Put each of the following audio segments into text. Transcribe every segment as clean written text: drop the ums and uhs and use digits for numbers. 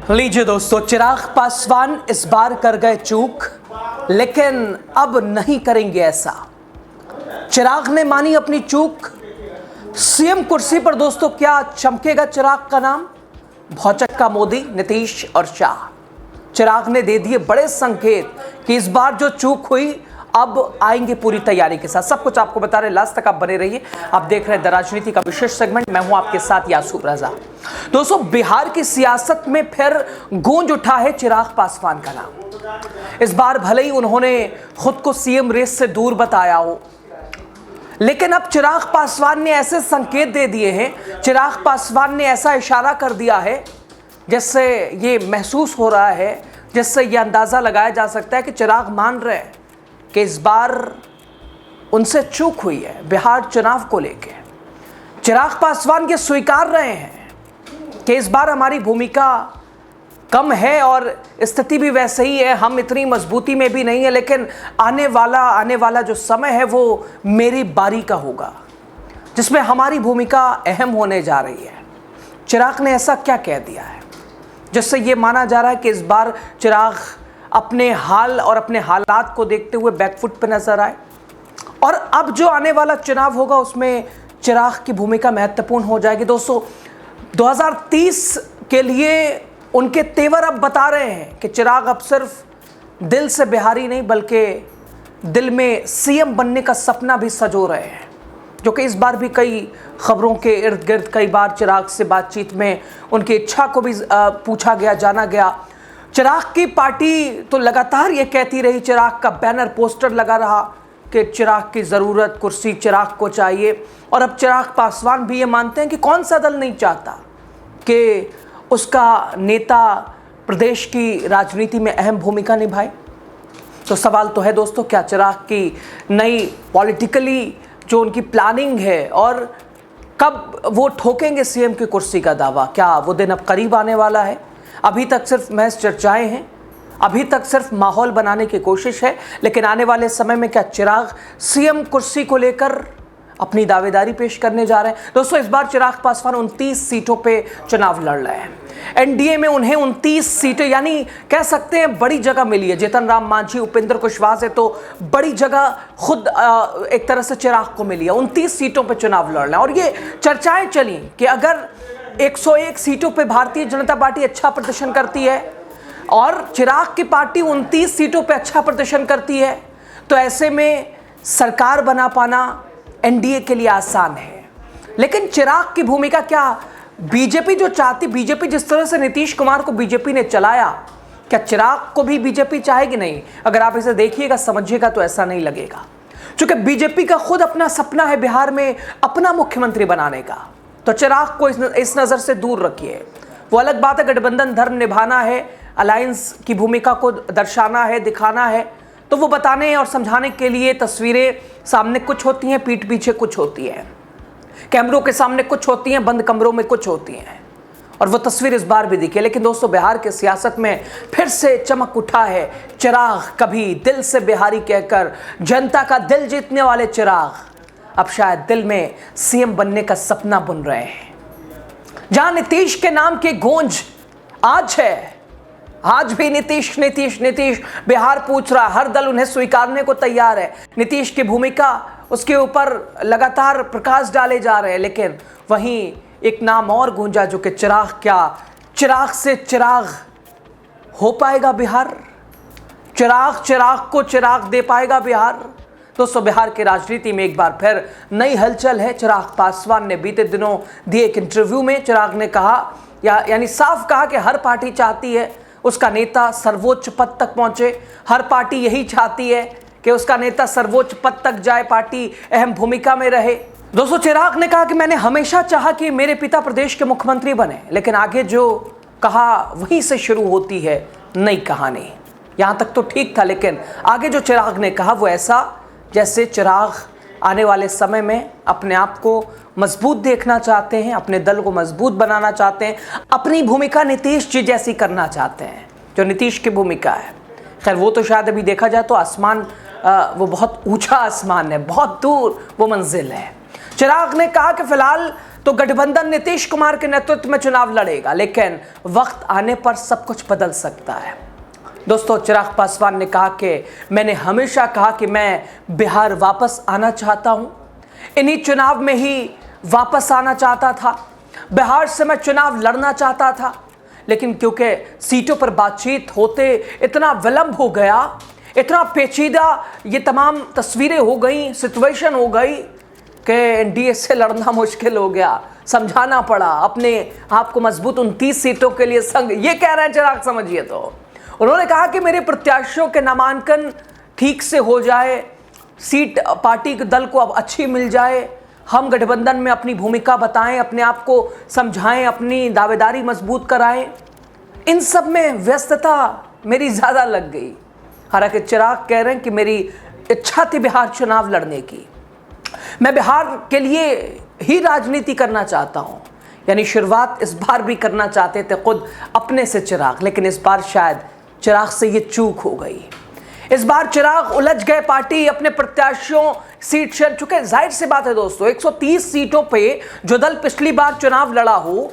लीजिए दोस्तों, चिराग पासवान इस बार कर गए चूक, लेकिन अब नहीं करेंगे ऐसा। चिराग ने मानी अपनी चूक। सीएम कुर्सी पर दोस्तों क्या चमकेगा चिराग का नाम? भौचक्का मोदी, नीतीश और शाह। चिराग ने दे दिए बड़े संकेत कि इस बार जो चूक हुई अब आएंगे पूरी तैयारी के साथ। सब कुछ आपको बता रहे, लास्ट तक आप बने रहिए। आप देख रहे हैं द राजनीति का विशेष सेगमेंट। मैं हूं आपके साथ यासूब रजा। दोस्तों, बिहार की सियासत में फिर गूंज उठा है चिराग पासवान का नाम। इस बार भले ही उन्होंने खुद को सीएम रेस से दूर बताया हो, लेकिन अब चिराग पासवान ने ऐसे संकेत दे दिए हैं, चिराग पासवान ने ऐसा इशारा कर दिया है जिससे ये महसूस हो रहा है, जिससे ये अंदाजा लगाया जा सकता है कि चिराग मान रहे हैं कि इस बार उनसे चूक हुई है बिहार चुनाव को लेकर। चिराग पासवान ये स्वीकार रहे हैं कि इस बार हमारी भूमिका कम है और स्थिति भी वैसे ही है, हम इतनी मजबूती में भी नहीं है, लेकिन आने वाला जो समय है वो मेरी बारी का होगा, जिसमें हमारी भूमिका अहम होने जा रही है। चिराग ने ऐसा क्या कह दिया है जिससे ये माना जा रहा है कि इस बार चिराग अपने हाल और अपने हालात को देखते हुए बैकफुट पे नजर आए, और अब जो आने वाला चुनाव होगा उसमें चिराग की भूमिका महत्वपूर्ण हो जाएगी। दोस्तों, 2030 के लिए उनके तेवर अब बता रहे हैं कि चिराग अब सिर्फ दिल से बिहारी नहीं बल्कि दिल में सीएम बनने का सपना भी सजो रहे हैं, जो कि इस बार भी कई खबरों के इर्द गिर्द कई बार चिराग से बातचीत में उनकी इच्छा को भी पूछा गया, जाना गया। चिराग की पार्टी तो लगातार ये कहती रही, चिराग का बैनर पोस्टर लगा रहा कि चिराग की ज़रूरत, कुर्सी चिराग को चाहिए। और अब चिराग पासवान भी ये मानते हैं कि कौन सा दल नहीं चाहता कि उसका नेता प्रदेश की राजनीति में अहम भूमिका निभाए। तो सवाल तो है दोस्तों, क्या चिराग की नई पॉलिटिकली जो उनकी प्लानिंग है और कब वो ठोकेंगे सीएम की कुर्सी का दावा, क्या वो दिन अब करीब आने वाला है? अभी तक सिर्फ महज चर्चाएं हैं, अभी तक सिर्फ माहौल बनाने की कोशिश है, लेकिन आने वाले समय में क्या चिराग सीएम कुर्सी को लेकर अपनी दावेदारी पेश करने जा रहे हैं? दोस्तों, इस बार चिराग पासवान 29 सीटों पे चुनाव लड़ रहे हैं। एनडीए में उन्हें 29 सीटें, यानी कह सकते हैं बड़ी जगह मिली है। जीतन राम मांझी, उपेंद्र कुशवाहा से तो बड़ी जगह खुद एक तरह से चिराग को मिली है। 29 सीटों पे चुनाव लड़ रहे हैं, और ये चर्चाएं चली कि अगर 101 सीटों पे भारतीय जनता पार्टी अच्छा प्रदर्शन करती है और चिराग की पार्टी 29 सीटों पे अच्छा प्रदर्शन करती है, तो ऐसे में सरकार बना पाना एनडीए के लिए आसान है। लेकिन चिराग की भूमिका क्या? बीजेपी जो चाहती, बीजेपी जिस तरह से नीतीश कुमार को बीजेपी ने चलाया, क्या चिराग को भी बीजेपी चाहेगी? नहीं। अगर आप इसे देखिएगा, समझिएगा, तो ऐसा नहीं लगेगा, क्योंकि बीजेपी का खुद अपना सपना है बिहार में अपना मुख्यमंत्री बनाने का। तो चिराग को इस नज़र से दूर रखिए। वो अलग बात है, गठबंधन धर्म निभाना है, अलायंस की भूमिका को दर्शाना है, दिखाना है, तो वो बताने और समझाने के लिए तस्वीरें सामने कुछ होती हैं, पीठ पीछे कुछ होती है, कैमरों के सामने कुछ होती हैं, बंद कमरों में कुछ होती हैं, और वो तस्वीर इस बार भी दिखी। लेकिन दोस्तों, बिहार के सियासत में फिर से चमक उठा है चिराग। कभी दिल से बिहारी कहकर जनता का दिल जीतने वाले चिराग अब शायद दिल में सीएम बनने का सपना बुन रहे हैं। जहां नीतीश के नाम की गूंज आज है, आज भी नीतीश नीतीश नीतीश बिहार पूछ रहा, हर दल उन्हें स्वीकारने को तैयार है। नीतीश की भूमिका, उसके ऊपर लगातार प्रकाश डाले जा रहे हैं, लेकिन वहीं एक नाम और गूंजा जो कि चिराग। क्या चिराग से चिराग हो पाएगा बिहार? चिराग को चिराग दे पाएगा बिहार? दोस्तों, बिहार की राजनीति में एक बार फिर नई हलचल है। चिराग पासवान ने बीते दिनों दिए एक इंटरव्यू में चिराग ने कहा, यानी साफ कहा कि हर पार्टी चाहती है उसका नेता सर्वोच्च पद तक पहुंचे। हर पार्टी यही चाहती है कि उसका नेता सर्वोच्च पद तक जाए, पार्टी अहम भूमिका में रहे। दोस्तों, चिराग ने कहा कि मैंने हमेशा चाहा कि मेरे पिता प्रदेश के मुख्यमंत्री बने, लेकिन आगे जो कहा वहीं से शुरू होती है नई कहानी। यहाँ तक तो ठीक था, लेकिन आगे जो चिराग ने कहा वो ऐसा जैसे चिराग आने वाले समय में अपने आप को मजबूत देखना चाहते हैं, अपने दल को मजबूत बनाना चाहते हैं, अपनी भूमिका नीतीश जी जैसी करना चाहते हैं जो नीतीश की भूमिका है। खैर, वो तो शायद अभी देखा जाए तो आसमान, वो बहुत ऊंचा आसमान है, बहुत दूर वो मंजिल है। चिराग ने कहा कि फिलहाल तो गठबंधन नीतीश कुमार के नेतृत्व में चुनाव लड़ेगा, लेकिन वक्त आने पर सब कुछ बदल सकता है। दोस्तों, चिराग पासवान ने कहा कि मैंने हमेशा कहा कि मैं बिहार वापस आना चाहता हूं, इन्हीं चुनाव में ही वापस आना चाहता था, बिहार से मैं चुनाव लड़ना चाहता था, लेकिन क्योंकि सीटों पर बातचीत होते इतना विलंब हो गया, इतना पेचीदा ये तमाम तस्वीरें हो गई, सिचुएशन हो गई कि एनडीए से लड़ना मुश्किल हो गया। समझाना पड़ा अपने आप को मजबूत 29 सीटों के लिए संघ, ये कह रहे हैं चिराग, समझिए। तो उन्होंने कहा कि मेरे प्रत्याशियों के नामांकन ठीक से हो जाए, सीट पार्टी के दल को अब अच्छी मिल जाए, हम गठबंधन में अपनी भूमिका बताएं, अपने आप को समझाएं, अपनी दावेदारी मजबूत कराएं। इन सब में व्यस्तता मेरी ज़्यादा लग गई। हालांकि चिराग कह रहे हैं कि मेरी इच्छा थी बिहार चुनाव लड़ने की, मैं बिहार के लिए ही राजनीति करना चाहता हूं। यानी शुरुआत इस बार भी करना चाहते थे खुद अपने से चिराग, लेकिन इस बार शायद चिराग से ये चूक हो गई। इस बार चिराग उलझ गए, पार्टी अपने प्रत्याशियों सीट चल चुके। जाहिर सी बात है दोस्तों, 130 सीटों पे जो दल पिछली बार चुनाव लड़ा हो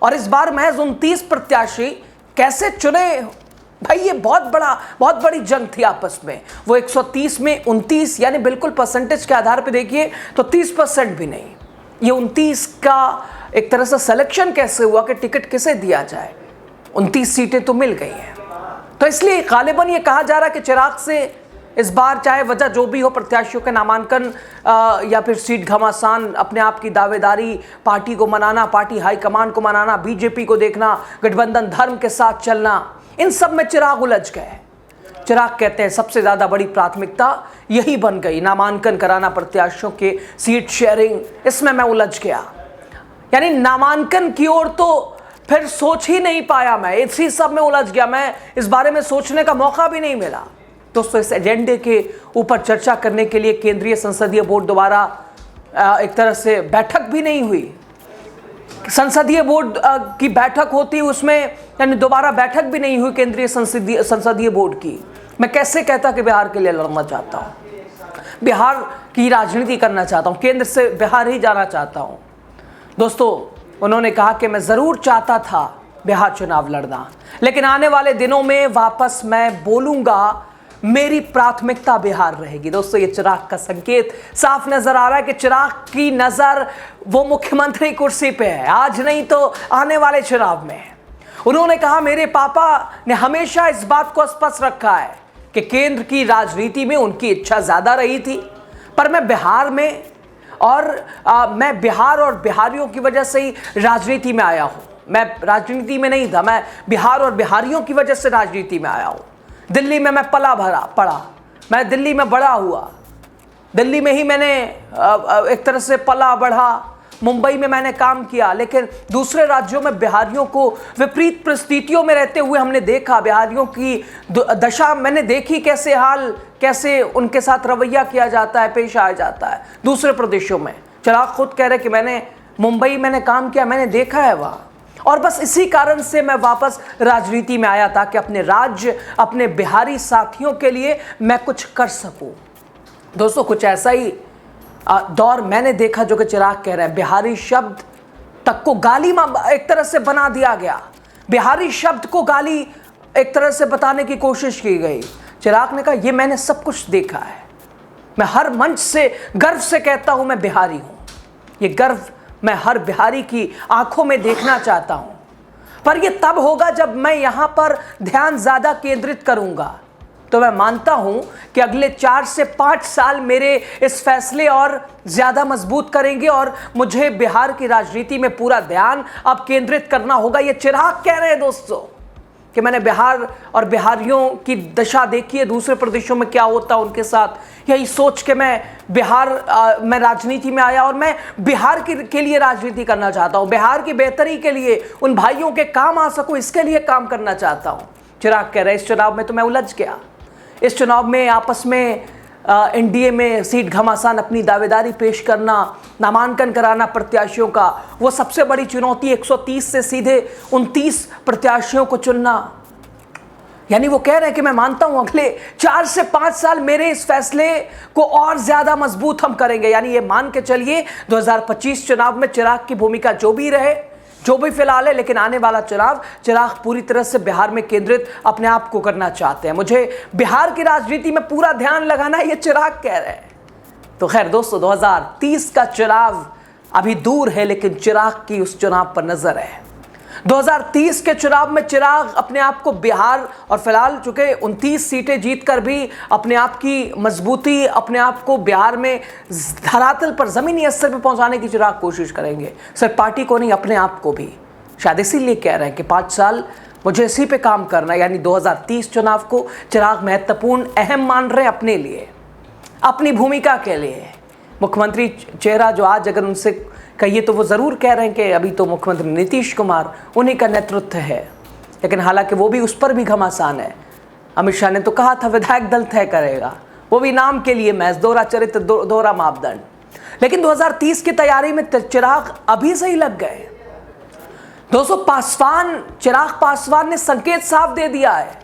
और इस बार महज 29 प्रत्याशी कैसे चुने, भाई ये बहुत बड़ी जंग थी आपस में। वो 130 में 29, यानी बिल्कुल परसेंटेज के आधार पे देखिए तो 30% भी नहीं। ये 29 का एक तरह से सिलेक्शन कैसे हुआ कि टिकट किसे दिया जाए, 29 सीटें तो मिल गई हैं। तो इसलिए गालिबन ये कहा जा रहा है कि चिराग से इस बार चाहे वजह जो भी हो, प्रत्याशियों के नामांकन या फिर सीट घमासान, अपने आप की दावेदारी, पार्टी को मनाना, पार्टी हाईकमान को मनाना, बीजेपी को देखना, गठबंधन धर्म के साथ चलना, इन सब में चिराग उलझ गए। चिराग कहते हैं सबसे ज़्यादा बड़ी प्राथमिकता यही बन गई, नामांकन कराना, प्रत्याशियों के सीट शेयरिंग, इसमें मैं उलझ गया। यानी नामांकन की ओर तो फिर सोच ही नहीं पाया, मैं इसी सब में उलझ गया, मैं इस बारे में सोचने का मौका भी नहीं मिला। दोस्तों, इस एजेंडे के ऊपर चर्चा करने के लिए केंद्रीय संसदीय बोर्ड द्वारा एक तरह से बैठक भी नहीं हुई। संसदीय बोर्ड की बैठक होती, उसमें यानी दोबारा बैठक भी नहीं हुई केंद्रीय संसदीय बोर्ड की। मैं कैसे कहता कि बिहार के लिए लड़ना चाहता हूँ, बिहार की राजनीति करना चाहता हूँ, केंद्र से बिहार ही जाना चाहता हूँ। दोस्तों, उन्होंने कहा कि मैं ज़रूर चाहता था बिहार चुनाव लड़ना, लेकिन आने वाले दिनों में वापस मैं बोलूँगा, मेरी प्राथमिकता बिहार रहेगी। दोस्तों, ये चिराग का संकेत साफ नजर आ रहा है कि चिराग की नजर वो मुख्यमंत्री कुर्सी पे है, आज नहीं तो आने वाले चुनाव में। उन्होंने कहा मेरे पापा ने हमेशा इस बात को स्पष्ट रखा है कि केंद्र की राजनीति में उनकी इच्छा ज्यादा रही थी, पर मैं बिहार में मैं बिहार और बिहारियों की वजह से ही राजनीति में आया हूँ। मैं राजनीति में नहीं था, मैं बिहार और बिहारियों की वजह से राजनीति में आया हूँ। दिल्ली में मैं पड़ा, मैं दिल्ली में बड़ा हुआ, दिल्ली में ही मैंने एक तरह से पला बढ़ा, मुंबई में मैंने काम किया, लेकिन दूसरे राज्यों में बिहारियों को विपरीत परिस्थितियों में रहते हुए हमने देखा, बिहारियों की दशा मैंने देखी, कैसे उनके साथ रवैया किया जाता है, पेश आया जाता है दूसरे प्रदेशों में। चिराग खुद कह रहे कि मैंने मुंबई मैंने काम किया, मैंने देखा है वहाँ, और बस इसी कारण से मैं वापस राजनीति में आया ताकि अपने राज्य, अपने बिहारी साथियों के लिए मैं कुछ कर सकूं। दोस्तों, कुछ ऐसा ही दौर मैंने देखा जो कि चिराग कह रहे हैं। बिहारी शब्द तक को गाली एक तरह से बना दिया गया, बिहारी शब्द को गाली एक तरह से बताने की कोशिश की गई। चिराग ने कहा ये मैंने सब कुछ देखा है, मैं हर मंच से गर्व से कहता हूं मैं बिहारी हूं, ये गर्व मैं हर बिहारी की आंखों में देखना चाहता हूं, पर यह तब होगा जब मैं यहां पर ध्यान ज्यादा केंद्रित करूंगा। तो मैं मानता हूं कि अगले 4 से 5 साल मेरे इस फैसले और ज्यादा मजबूत करेंगे और मुझे बिहार की राजनीति में पूरा ध्यान अब केंद्रित करना होगा। ये चिराग कह रहे हैं दोस्तों कि मैंने बिहार और बिहारियों की दशा देखी है, दूसरे प्रदेशों में क्या होता है उनके साथ, यही सोच के मैं मैं राजनीति में आया और मैं बिहार के लिए राजनीति करना चाहता हूं, बिहार की बेहतरी के लिए, उन भाइयों के काम आ सकूं, इसके लिए काम करना चाहता हूं। चिराग कह रहे इस चुनाव में तो मैं उलझ गया, इस चुनाव में आपस में एनडीए में सीट घमासान अपनी दावेदारी पेश करना, नामांकन कराना प्रत्याशियों का, वो सबसे बड़ी चुनौती, 130 से सीधे 29 प्रत्याशियों को चुनना, यानी वो कह रहे हैं कि मैं मानता हूं अगले 4 से 5 साल मेरे इस फैसले को और ज्यादा मजबूत हम करेंगे। यानी ये मान के चलिए 2025 चुनाव में चिराग की भूमिका जो भी रहे, जो भी फिलहाल है, लेकिन आने वाला चुनाव चिराग पूरी तरह से बिहार में केंद्रित अपने आप को करना चाहते हैं। मुझे बिहार की राजनीति में पूरा ध्यान लगाना है, ये चिराग कह रहे हैं। तो खैर दोस्तों, 2030 का चुनाव अभी दूर है, लेकिन चिराग की उस चुनाव पर नजर है। 2030 के चुनाव में चिराग अपने आप को बिहार और फिलहाल चुके 29 सीटें जीतकर भी अपने आप की मजबूती, अपने आप को बिहार में धरातल पर, जमीनी स्तर पर पहुंचाने की चिराग कोशिश करेंगे। सिर्फ पार्टी को नहीं, अपने आप को भी। शायद इसीलिए कह रहे हैं कि 5 साल मुझे इसी पे काम करना है। यानी 2030 चुनाव को चिराग महत्वपूर्ण, अहम मान रहे अपने लिए, अपनी भूमिका के लिए। मुख्यमंत्री चेहरा जो आज अगर उनसे कहिए तो वो ज़रूर कह रहे हैं कि अभी तो मुख्यमंत्री नीतीश कुमार, उन्हीं का नेतृत्व है। लेकिन हालांकि वो भी, उस पर भी घमासान है। अमित शाह ने तो कहा था विधायक दल तय करेगा, वो भी नाम के लिए महज, दोहरा चरित्र, दोहरा मापदंड। लेकिन 2030 की तैयारी में चिराग अभी से ही लग गए। दोस्तों, चिराग पासवान ने संकेत साफ दे दिया है,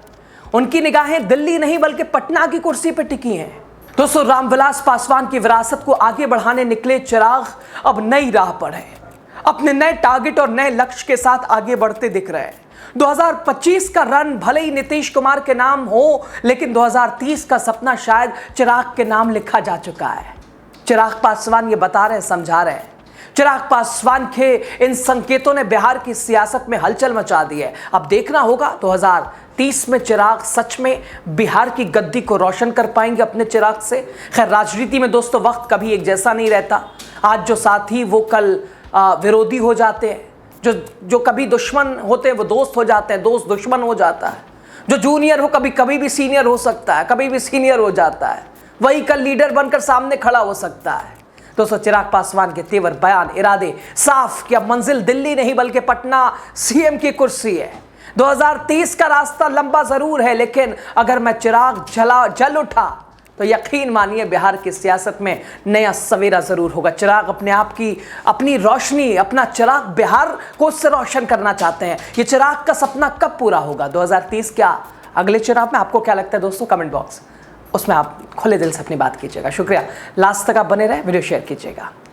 उनकी निगाहें दिल्ली नहीं बल्कि पटना की कुर्सी पर टिकी हैं। दोस्तों, रामविलास पासवान की विरासत को आगे बढ़ाने निकले चिराग अब नई राह पर हैं। अपने नए टारगेट और नए लक्ष्य के साथ आगे बढ़ते दिख रहे हैं। 2025 का रन भले ही नीतीश कुमार के नाम हो, लेकिन 2030 का सपना शायद चिराग के नाम लिखा जा चुका है। चिराग पासवान ये बता रहे हैं, समझा रहे हैं। चिराग पासवान के इन संकेतों ने बिहार की सियासत में हलचल मचा दी है। अब देखना होगा 2030 में चिराग सच में बिहार की गद्दी को रोशन कर पाएंगे अपने चिराग से। खैर, राजनीति में दोस्तों वक्त कभी एक जैसा नहीं रहता। आज जो साथी वो कल विरोधी हो जाते हैं, जो कभी दुश्मन होते हैं वो दोस्त हो जाते हैं, दोस्त दुश्मन हो जाता है। जो जूनियर हो कभी भी सीनियर हो सकता है, कभी भी सीनियर हो जाता है। वही कल लीडर बनकर सामने खड़ा हो सकता है। दोस्तों, चिराग पासवान के तेवर, बयान, इरादे साफ कि अब मंजिल दिल्ली नहीं बल्कि पटना सीएम की कुर्सी है। 2030 का रास्ता लंबा जरूर है, लेकिन अगर मैं चिराग जल उठा तो यकीन मानिए बिहार की सियासत में नया सवेरा जरूर होगा। चिराग अपने आप की, अपनी रोशनी, अपना चिराग बिहार को उससे रोशन करना चाहते हैं। ये चिराग का सपना कब पूरा होगा? 2030 क्या अगले चुनाव में? आपको क्या लगता है दोस्तों? कमेंट बॉक्स, उसमें आप खुले दिल से अपनी बात कीजिएगा। शुक्रिया, लास्ट तक आप बने रहे, वीडियो शेयर कीजिएगा।